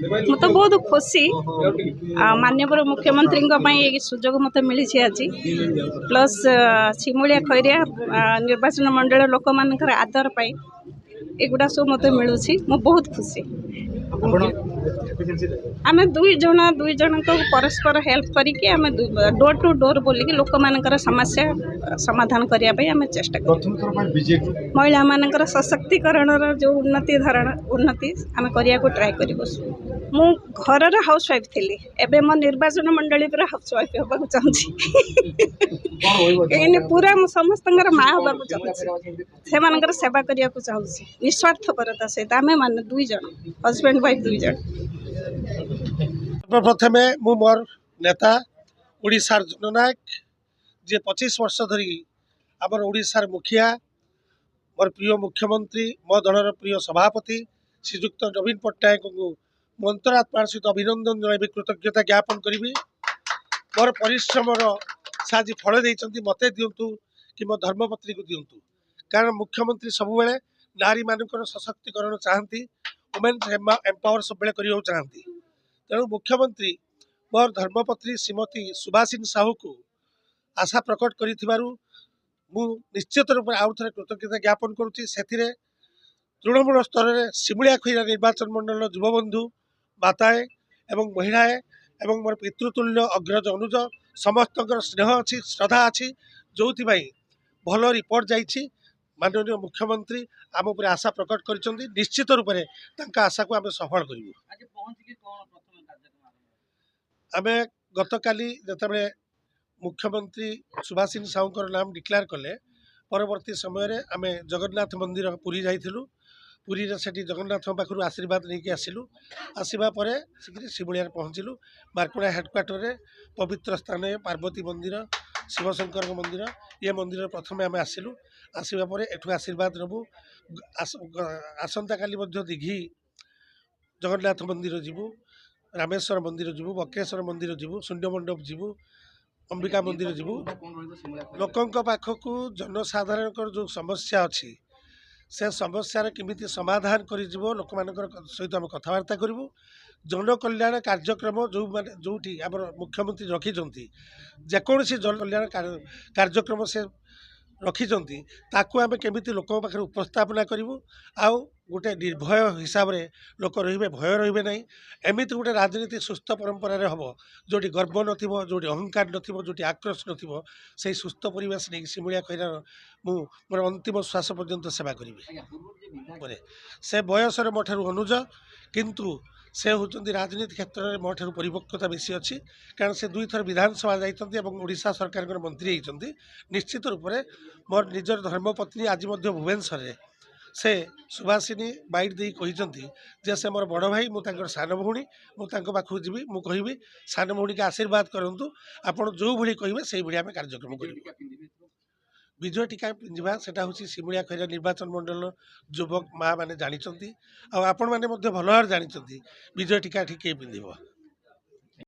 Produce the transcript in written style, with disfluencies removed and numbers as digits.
ମୁଁ ତ ବହୁତ ଖୁସି ମାନ୍ୟବର ମୁଖ୍ୟମନ୍ତ୍ରୀଙ୍କ ପାଇଁ ଏ ସୁଯୋଗ ମୋତେ ମିଳିଛି ଆଜି ପ୍ଲସ୍ ଶିମୁଳିଆ ଖଇରିଆ ନିର୍ବାଚନ ମଣ୍ଡଳ ଲୋକମାନଙ୍କର ଆଦର ପାଇଁ ଏଗୁଡ଼ା ସବୁ ମୋତେ ମିଳୁଛି। ମୁଁ ବହୁତ ଖୁସି। ଆମେ ଦୁଇ ଜଣଙ୍କ ପରସ୍ପର ହେଲ୍ପ କରିକି ଆମେ ଡୋର ଟୁ ଡୋର ବୋଲିକି ଲୋକମାନଙ୍କର ସମସ୍ୟା ସମାଧାନ କରିବା ପାଇଁ ଆମେ ଚେଷ୍ଟା କରୁ। ମହିଳାମାନଙ୍କର ସଶକ୍ତିକରଣର ଯେଉଁ ଉନ୍ନତି ଆମେ କରିବାକୁ ଟ୍ରାଏ କରିବୁ। ମୁଁ ଘରର ହାଉସ୍ ୱାଇଫ୍ ଥିଲି, ଏବେ ମୋ ନିର୍ବାଚନ ମଣ୍ଡଳୀ ପୁରା ହାଉସ୍ ୱାଇଫ୍ ହେବାକୁ ଚାହୁଁଛି। କାହିଁକି ପୁରା ମୁଁ ସମସ୍ତଙ୍କର ମାଆ ହେବାକୁ ଚାହୁଁଛି, ସେମାନଙ୍କର ସେବା କରିବାକୁ ଚାହୁଁଛି ନିଃସ୍ୱାର୍ଥପରତା ସହିତ। ଆମେ ମାନେ ଦୁଇ ଜଣ ହଜବେଣ୍ଡ ୱାଇଫ୍ ଦୁଇ ଜଣ। प्रथमे मु मोर नेता ओडिशार जननायक जे 25 वर्ष धरी आमर ओडिशार मुखिया मोर प्रिय मुख्यमंत्री मो दलर प्रिय सभापति श्रीजुक्त नवीन पट्टनायक को मंत्रात्मार सहित अभिनंदन जन कृतज्ञता ज्ञापन करी मोर परिश्रम साजी फल देती मत दिंतु कि मो धर्मपत्नी को दिंतु। कारण मुख्यमंत्री सब नारी मानक सशक्तिकरण चाहती, वुमेन एम्पावर सब चाहती। तेणु मुख्यमंत्री मोर धर्मपत्नी श्रीमती सुभाषिनी साहू को आशा प्रकट कर निश्चित रूप से आउ थे कृतज्ञता ज्ञापन करुँची। तृणमूल स्तर में शिमुलिया खैरा निर्वाचन मंडल युवबंधु माताएं एवं महिलाएं एवं मोर पितृतुल्य अग्रज अनुज समस्त स्नेह अच्छी श्रद्धा अच्छी जो भल रिपोर्ट जाइए। माननीय मुख्यमंत्री आम उपर आशा प्रकट कर निश्चित रूप से आशा को आम सफल करूँ। आमे गत काली जिते मुख्यमंत्री सुभाषिनी साहू नाम डिक्लेयर कले परवर्ती समय आम जगन्नाथ मंदिर पुरी जाइलु। पुरी से जगन्नाथ पाखु आशीर्वाद नहीं कि आसलु। आसवा शिमुलिया पहुँचलु। मार्कुड़ा हेडक्वार्टर में पवित्र स्थान पार्वती मंदिर शिवशंकर मंदिर ये मंदिर प्रथम आम आसलु। आसवा एठू आशीर्वाद नबू। आसंता काली दीघी जगन्नाथ मंदिर जीवु, रामेश्वर मंदिर जीवु, बक्रेश्वर मंदिर जीवु, शून्य मंडप जीवु, अंबिका मंदिर जीवु। लोकंक पाखकू जनसाधारण जो समस्या अच्छी से समस्यार केमिति समाधान कर लोक सहित आम कथबार्ता करूँ। जन कल्याण कार्यक्रम जो माने जोटी आमर मुख्यमंत्री रखिंट जेकोसी जन कल्याण कार्यक्रम से रखिंट ताकू आम केमिति लोक पाखे उपस्थापना करूँ। आउ गोटे निर्भय हिसाब से लोक रे भय रे ना एमती गोटे राजनीति सुस्थ परंपरा हम जोटी गर्व नथिबो, जोटी अहंकार नथिबो, जोटी आक्रोश नथिबो, से सुस्थ परिवेश नहीं शिमुलिया खैरार मु मोर अंतिम श्वास पर्यंत सेवा करी। से बयसर मो ठारू अनुज किंतु से होती राजनीति क्षेत्र में मो ठारू परिपक्वता बेसी अच्छी। कारण से दुई थर विधानसभा जाइछन्ती एवं ओडिशा सरकार मंत्री होती। निश्चित रूप से मोर निजर धर्मपत्नी आज भुवनेश्वर से सुभाषिनी बाइट दे कहते जे से मोर बड़ भाई मुझे सान भौणी मुझे पाखक जी मुझे कहि सान भौणी के आशीर्वाद करूँ आपड़ जो भाई कहे से भाई आम कार्यक्रम कर विजय टीका पिंधा से शिमुलिया खैरा निर्वाचन मंडल युवक माँ मैंने जानते आपण मैंने भल भाव जानते विजय टीका ठीक पिंध।